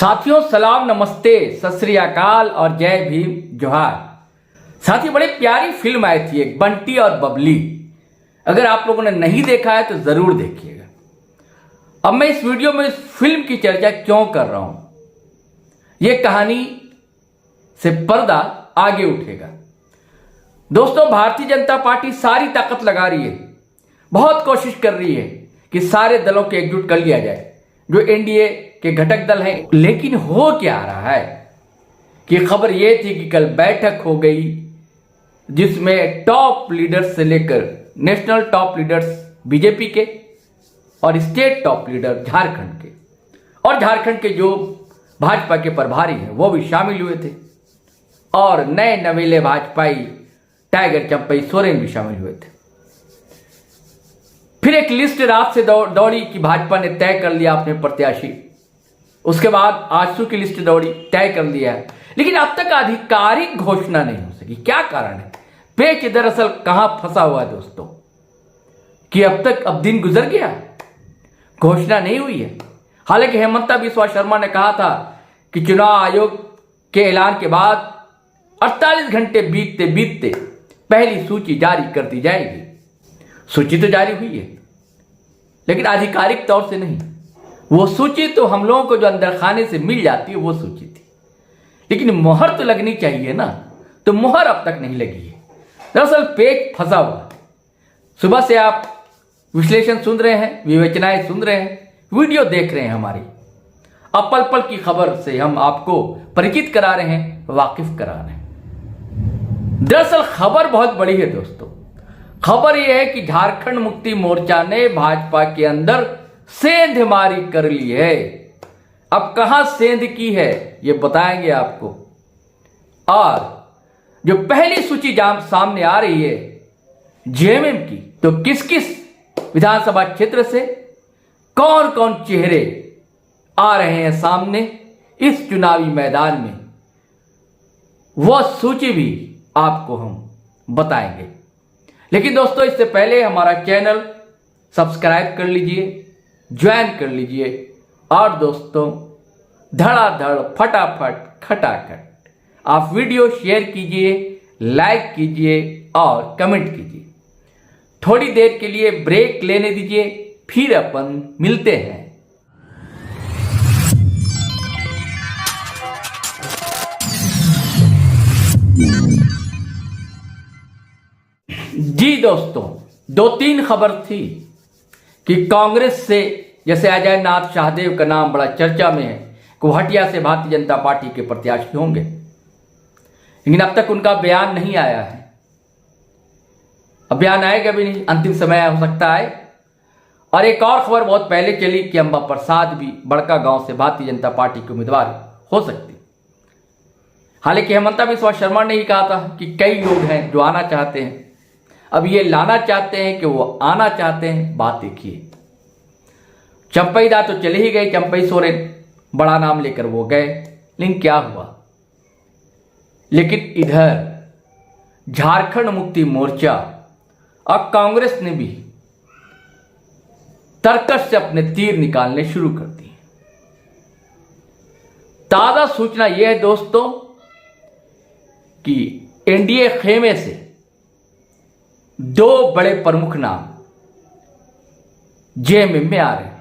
साथियों सलाम नमस्ते सत श्री अकाल और जय भीम जोहार। साथियों बड़ी प्यारी फिल्म आई थी एक बंटी और बबली। अगर आप लोगों ने नहीं देखा है तो जरूर देखिएगा। अब मैं इस वीडियो में इस फिल्म की चर्चा क्यों कर रहा हूं, यह कहानी से पर्दा आगे उठेगा। दोस्तों भारतीय जनता पार्टी सारी ताकत लगा रही है, बहुत कोशिश कर रही है कि सारे दलों को एकजुट कर लिया जाए जो एनडीए के घटक दल हैं। लेकिन हो क्या रहा है कि खबर यह थी कि कल बैठक हो गई जिसमें टॉप लीडर्स से लेकर नेशनल टॉप लीडर्स बीजेपी के और स्टेट टॉप लीडर झारखंड के और झारखंड के जो भाजपा के प्रभारी हैं वो भी शामिल हुए थे और नए नवेले भाजपाई टाइगर चंपई सोरेन भी शामिल हुए थे। फिर एक लिस्ट रात से दौड़ी कि भाजपा ने तय कर लिया अपने प्रत्याशी। उसके बाद आजसू की लिस्ट दौड़ी, तय कर लिया है, लेकिन अब तक आधिकारिक घोषणा नहीं हो सकी। क्या कारण है? पेच दरअसल कहां फंसा हुआ है दोस्तों कि अब दिन गुजर गया, घोषणा नहीं हुई है। हालांकि हेमंता बिस्वा शर्मा ने कहा था कि चुनाव आयोग के ऐलान के बाद 48 घंटे बीतते बीतते पहली सूची जारी कर दी जाएगी। सूची तो जारी हुई है लेकिन आधिकारिक तौर से नहीं। वो सूची तो हम लोगों को जो अंदर खाने से मिल जाती है वो सूची थी, लेकिन मोहर तो लगनी चाहिए ना, तो मोहर अब तक नहीं लगी है। दरअसल पेच फंसा हुआ। सुबह से आप विश्लेषण सुन रहे हैं, विवेचनाएं सुन रहे हैं, वीडियो देख रहे हैं हमारी। अब पल पल की खबर से हम आपको परिचित करा रहे हैं, वाकिफ करा रहे हैं। दरअसल खबर बहुत बड़ी है दोस्तों। खबर यह है कि झारखंड मुक्ति मोर्चा ने भाजपा के अंदर सेंधमारी कर ली है। अब कहां सेंध की है यह बताएंगे आपको। और जो पहली सूची सामने आ रही है जेएमएम की, तो किस किस विधानसभा क्षेत्र से कौन कौन चेहरे आ रहे हैं सामने इस चुनावी मैदान में, वह सूची भी आपको हम बताएंगे। लेकिन दोस्तों इससे पहले हमारा चैनल सब्सक्राइब कर लीजिए, ज्वाइन कर लीजिए और दोस्तों धड़ाधड़ फटाफट खटाखट आप वीडियो शेयर कीजिए, लाइक कीजिए और कमेंट कीजिए। थोड़ी देर के लिए ब्रेक लेने दीजिए, फिर अपन मिलते हैं। जी दोस्तों, 2-3 खबर थी कि कांग्रेस से, जैसे अजय नाथ शाहदेव का नाम बड़ा चर्चा में है, गुवाहाटिया से भारतीय जनता पार्टी के प्रत्याशी होंगे, लेकिन अब तक उनका बयान नहीं आया है। अब बयान आएगा भी नहीं, अंतिम समय हो सकता है। और एक और खबर बहुत पहले चली कि अंबा प्रसाद भी बड़का गांव से भारतीय जनता पार्टी के उम्मीदवार हो सकती। हालांकि हेमंता बिस्वा शर्मा ने ही कहा था कि कई लोग हैं जो आना चाहते हैं। अब ये लाना चाहते हैं कि वो आना चाहते हैं, बात देखिए। चंपई दा तो चले ही गए, चंपई सोरेन बड़ा नाम लेकर वो गए, लेकिन क्या हुआ? लेकिन इधर झारखंड मुक्ति मोर्चा और कांग्रेस ने भी तर्कश से अपने तीर निकालने शुरू कर दिए। ताजा सूचना यह है दोस्तों कि एनडीए खेमे से 2 बड़े प्रमुख नाम जेएमएम में आ रहे हैं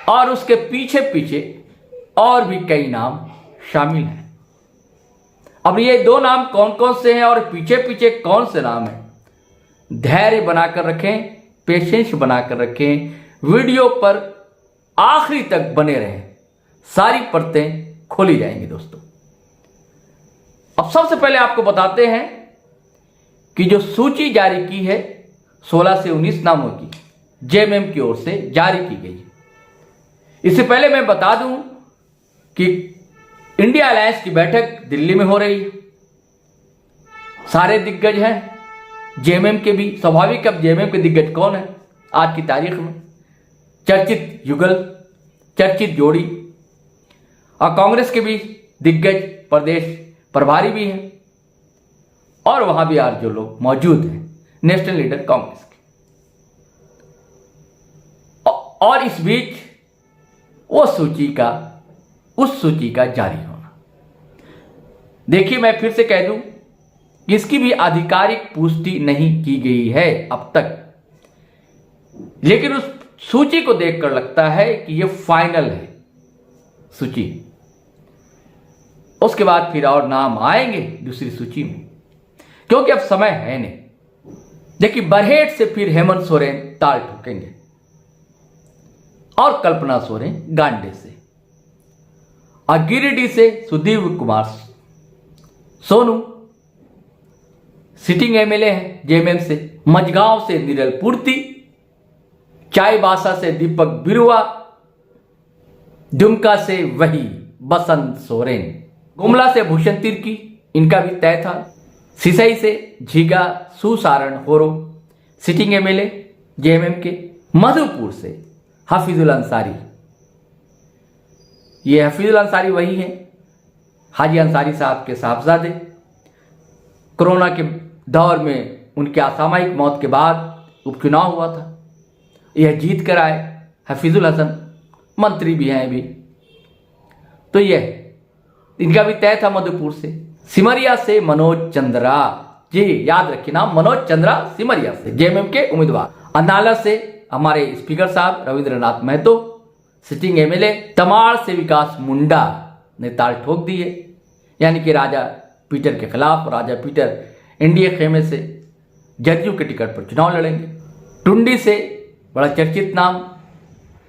और उसके पीछे पीछे और भी कई नाम शामिल हैं। अब ये 2 नाम कौन कौन से हैं और पीछे पीछे कौन से नाम हैं, धैर्य बनाकर रखें, पेशेंस बनाकर रखें, वीडियो पर आखिरी तक बने रहें, सारी परतें खोली जाएंगी दोस्तों। अब सबसे पहले आपको बताते हैं कि जो सूची जारी की है 16 से 19 नामों की जेएमएम की ओर से जारी की गई। इससे पहले मैं बता दूं कि इंडिया अलायंस की बैठक दिल्ली में हो रही है। सारे दिग्गज हैं जेएमएम के भी। स्वाभाविक, अब जेएमएम के दिग्गज कौन है आज की तारीख में? चर्चित युगल, चर्चित जोड़ी। और कांग्रेस के भी दिग्गज प्रदेश प्रभारी भी हैं और वहां भी आज जो लोग मौजूद हैं नेशनल लीडर कांग्रेस के। और इस बीच उस सूची का जारी होना। देखिए, मैं फिर से कह दूं कि इसकी भी आधिकारिक पुष्टि नहीं की गई है अब तक, लेकिन उस सूची को देखकर लगता है कि यह फाइनल है सूची। उसके बाद फिर और नाम आएंगे दूसरी सूची में, क्योंकि अब समय है नहीं। देखिए, बरहेट से फिर हेमंत सोरेन ताल ठोकेंगे और कल्पना सोरेन गांडे से, और गिरिडीह से सुधीर कुमार सोनू सिटिंग एमएलए है जेएमएम से, मझगांव से निरल पूर्ति, चाईबासा से दीपक बिरुआ, दुमका से वही बसंत सोरेन, गुमला से भूषण तिर्की, इनका भी तय था। सिसई से झीगा सुसारण होरो सिटिंग एमएलए जेएमएम के, मधुपुर से हफीजुल अंसारी, ये हफीजुल अंसारी वही है हाजी अंसारी साहब के साहबजादे। कोरोना के दौर में उनके असामयिक मौत के बाद उपचुनाव हुआ था, यह जीत कर आए। हफीजुल हसन मंत्री भी हैं अभी, तो यह इनका भी तय था मधुपुर से। सिमरिया से मनोज चंद्रा, जी याद रखिए नाम, मनोज चंद्रा सिमरिया से जेएमएम के उम्मीदवार। अंदाला से हमारे स्पीकर साहब रविंद्रनाथ महतो सिटिंग एमएलए। तमाड़ से विकास मुंडा ने ताल ठोक दी है, यानी कि राजा पीटर के खिलाफ। राजा पीटर एनडीए खेमे से जदयू के टिकट पर चुनाव लड़ेंगे। टुंडी से बड़ा चर्चित नाम,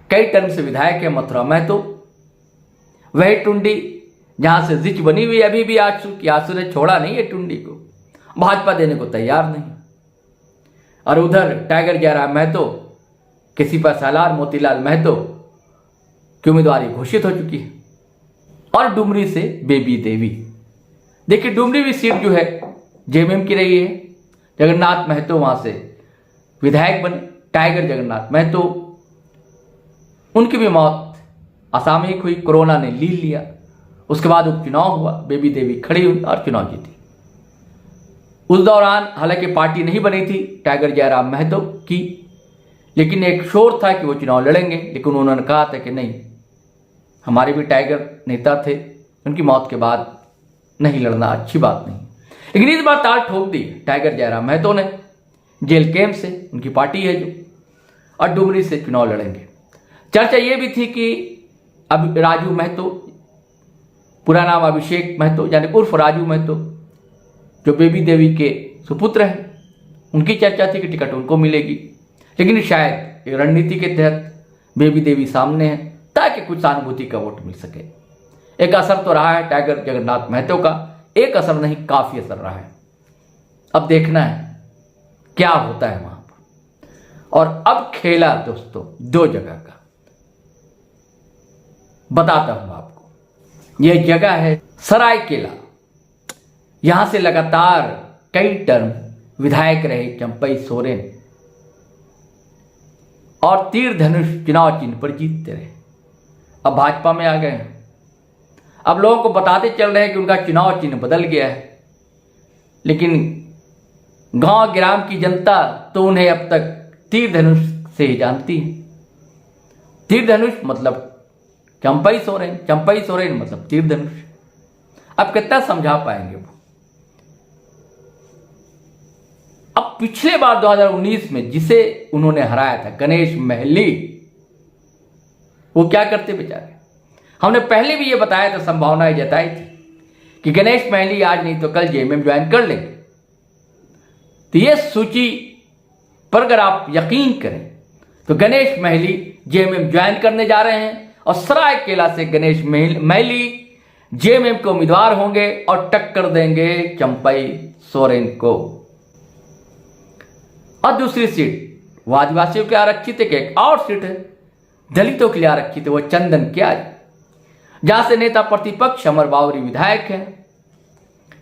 कई टर्म से विधायक है मथुरा महतो। वही टुंडी जहां से जिच बनी हुई अभी भी आसू ने छोड़ा नहीं है टुंडी को, भाजपा देने को तैयार नहीं। और उधर टाइगर जयराम महतो के सिपा सालार मोतीलाल महतो की उम्मीदवारी घोषित हो चुकी है। और डुमरी से बेबी देवी। देखिए, डुमरी भी सीट जो है जेएमएम की रही है, जगन्नाथ महतो वहां से विधायक बने। टाइगर जगन्नाथ महतो, उनकी भी मौत असामयिक हुई, कोरोना ने लील लिया। उसके बाद उपचुनाव हुआ, बेबी देवी खड़ी हुई और चुनाव जीती। उस दौरान हालांकि पार्टी नहीं बनी थी टाइगर जयराम महतो की, लेकिन एक शोर था कि वो चुनाव लड़ेंगे, लेकिन उन्होंने कहा था कि नहीं, हमारे भी टाइगर नेता थे, उनकी मौत के बाद नहीं लड़ना अच्छी बात नहीं। लेकिन इस बार ताल ठोक दी टाइगर जयराम महतो ने, जेल कैंप से उनकी पार्टी है जो, और डुमरी से चुनाव लड़ेंगे। चर्चा ये भी थी कि अब राजू महतो, पूरा नाम अभिषेक महतो यानी उर्फ राजू महतो, जो बेबी देवी के सुपुत्र हैं, उनकी चर्चा थी कि टिकट उनको मिलेगी। लेकिन शायद एक रणनीति के तहत बेबी देवी सामने है ताकि कुछ सहानुभूति का वोट मिल सके। एक असर तो रहा है टाइगर जगन्नाथ महतो का, एक असर नहीं काफी असर रहा है। अब देखना है क्या होता है वहां पर। और अब खेला दोस्तों दो जगह का, बताता हूं आपको। यह जगह है सरायकेला। यहां से लगातार कई टर्म विधायक रहे चंपई सोरेन और तीर धनुष चुनाव चिन्ह पर जीतते रहे। अब भाजपा में आ गए हैं। अब लोगों को बताते चल रहे हैं कि उनका चुनाव चिन्ह बदल गया है, लेकिन गांव ग्राम की जनता तो उन्हें अब तक तीर धनुष से ही जानती है। तीर धनुष मतलब चंपई सोरेन, चंपई सोरेन मतलब तीर धनुष। अब कितना समझा पाएंगे वो। अब पिछले बार 2019 में जिसे उन्होंने हराया था गणेश महली, वो क्या करते बेचारे। हमने पहले भी ये बताया था, संभावनाएं जताई थी कि गणेश महली आज नहीं तो कल जेएमएम ज्वाइन कर लेंगे। तो ये सूची पर अगर आप यकीन करें तो गणेश महली जेएमएम ज्वाइन करने जा रहे हैं और सरायकेला से गणेश महली जेएमएम के उम्मीदवार होंगे और टक्कर देंगे चंपई सोरेन को। और दूसरी सीट वो आदिवासियों के आरक्षित एक और सीट है दलितों के लिए आरक्षित है, वो चंदन क्यारी, जहां से नेता प्रतिपक्ष अमर बावरी विधायक है।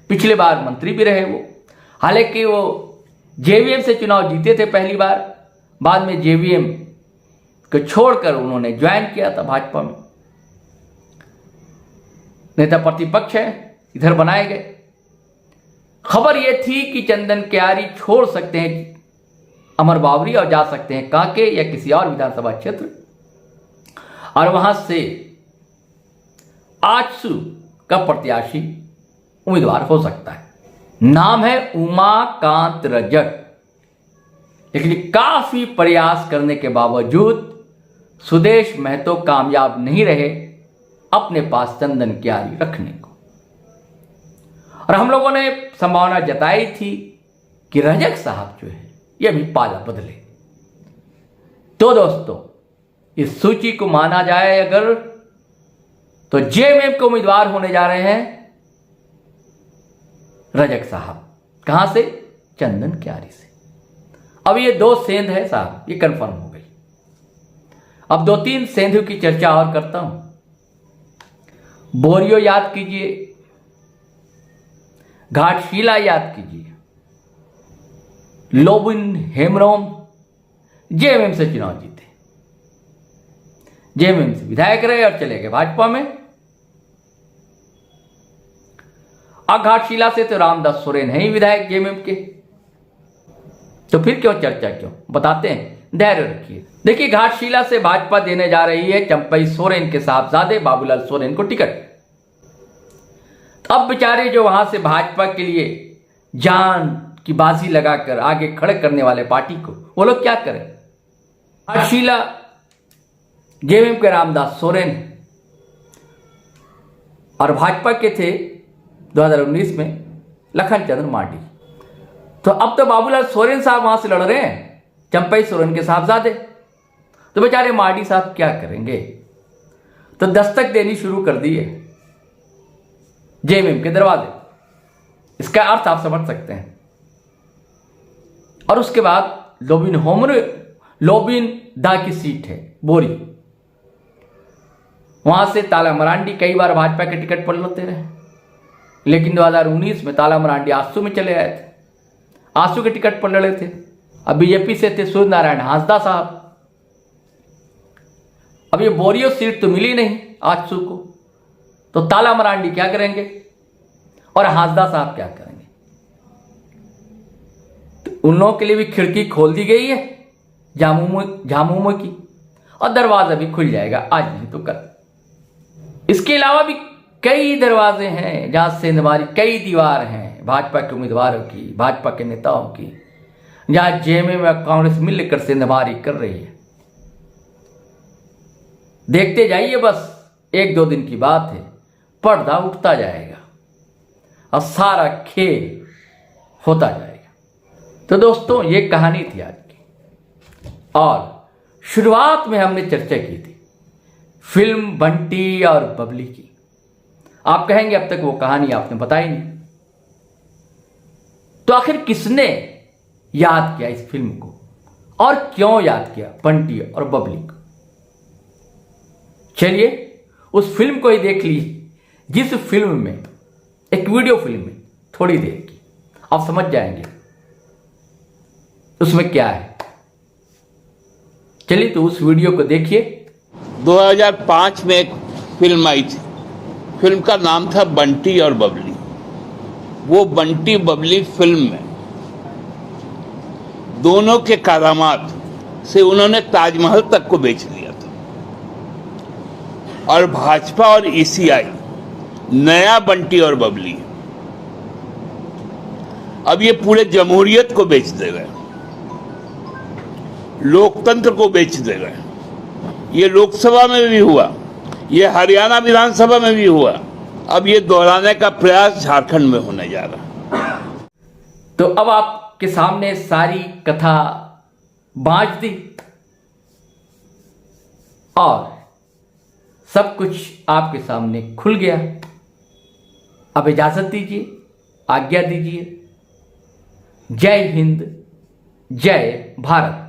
पिछले बार मंत्री भी रहे वो। हालांकि वो जेवीएम से चुनाव जीते थे पहली बार, बाद में जेवीएम को छोड़कर उन्होंने ज्वाइन किया था भाजपा में। नेता प्रतिपक्ष है, इधर बनाए गए। खबर यह थी कि चंदन क्यारी छोड़ सकते हैं अमर बावरी और जा सकते हैं कांके या किसी और विधानसभा क्षेत्र। और वहां से आजसू का प्रत्याशी उम्मीदवार हो सकता है। नाम है उमाकांत रजक। लेकिन काफी प्रयास करने के बावजूद सुदेश महतो कामयाब नहीं रहे अपने पास चंदन क्यारी रखने को। और हम लोगों ने संभावना जताई थी कि रजक साहब जो है यह भी पाला बदले। तो दोस्तों, इस सूची को माना जाए अगर, तो जेएमएम के उम्मीदवार होने जा रहे हैं रजक साहब। कहां से? चंदन क्यारी से। अब ये 2 सेंध है साहब, ये कंफर्म हो गई। अब 2-3 सेंधों की चर्चा और करता हूं। बोरियो याद कीजिए, घाटशिला याद कीजिए, लोबिन हेमरोम जेएमएम से चुनाव जीते, जेएमएम से विधायक रहे और चले गए भाजपा में। और घाटशिला से तो रामदास सोरेन है ही विधायक जेएमएम के। तो फिर क्यों चर्चा, क्यों बताते हैं, धैर्य रखिए। देखिए, घाटशिला से भाजपा देने जा रही है चंपई सोरेन के साहबजादे बाबूलाल सोरेन को टिकट। अब बेचारे जो वहां से भाजपा के लिए जान की बाजी लगाकर आगे खड़े करने वाले पार्टी को, वो लोग क्या करें? घाटशिला जेएमएम के रामदास सोरेन और भाजपा के थे 2019 में लखन चंद्र मार्डी। तो अब तो बाबूलाल सोरेन साहब वहां से लड़ रहे हैं, चंपई सोरेन के साहबजादे। तो बेचारे मार्डी साहब क्या करेंगे? तो दस्तक देनी शुरू कर दी है जेएमएम के दरवाजे। इसका अर्थ आप समझ सकते हैं। और उसके बाद लोबिन दा की सीट है बोरी, वहां से ताला मरांडी कई बार भाजपा के टिकट पर लड़ते रहे। लेकिन 2019 में ताला मरांडी आजसू में चले आए थे, आजसू के टिकट पर लड़े थे। अब बीजेपी से थे सूर्य नारायण हांसदा साहब। अब ये बोरियो सीट तो मिली नहीं आजसू को, तो ताला मरांडी क्या करेंगे और हांसदा साहब क्या करेंगे? तो उन लोगों के लिए भी खिड़की खोल दी गई है झामुमो की, और दरवाजा भी खुल जाएगा आज नहीं तो कल। इसके अलावा भी कई दरवाजे हैं जहां से हमारी कई दीवार हैं भाजपा के उम्मीदवारों की, भाजपा के नेताओं की, जहां जेएमएम और कांग्रेस मिलकर सेंधमारी कर रही है। देखते जाइए, बस 1-2 दिन की बात है, पर्दा उठता जाएगा और सारा खेल होता जाएगा। तो दोस्तों, ये कहानी थी आज की। और शुरुआत में हमने चर्चा की थी फिल्म बंटी और बबली की। आप कहेंगे अब तक वो कहानी आपने बताई नहीं। तो आखिर किसने याद किया इस फिल्म को और क्यों याद किया बंटी और बबली को? चलिए उस फिल्म को ही देख लीजिए, जिस फिल्म में, एक वीडियो फिल्म में थोड़ी देर की, आप समझ जाएंगे उसमें क्या है। चलिए तो उस वीडियो को देखिए। 2005 में एक फिल्म आई थी, फिल्म का नाम था बंटी और बबली। वो बंटी बबली फिल्म में दोनों के करामात से उन्होंने ताजमहल तक को बेच लिया था। और भाजपा और ईसीआई नया बंटी और बबली, अब ये पूरे जमहूरियत को बेच दे गए, लोकतंत्र को बेच दे गए। ये लोकसभा में भी हुआ, ये हरियाणा विधानसभा में भी हुआ, अब ये दोहराने का प्रयास झारखंड में होने जा रहा। तो अब आपके सामने सारी कथा बांट दी और सब कुछ आपके सामने खुल गया। अब इजाजत दीजिए, आज्ञा दीजिए। जय हिंद, जय भारत।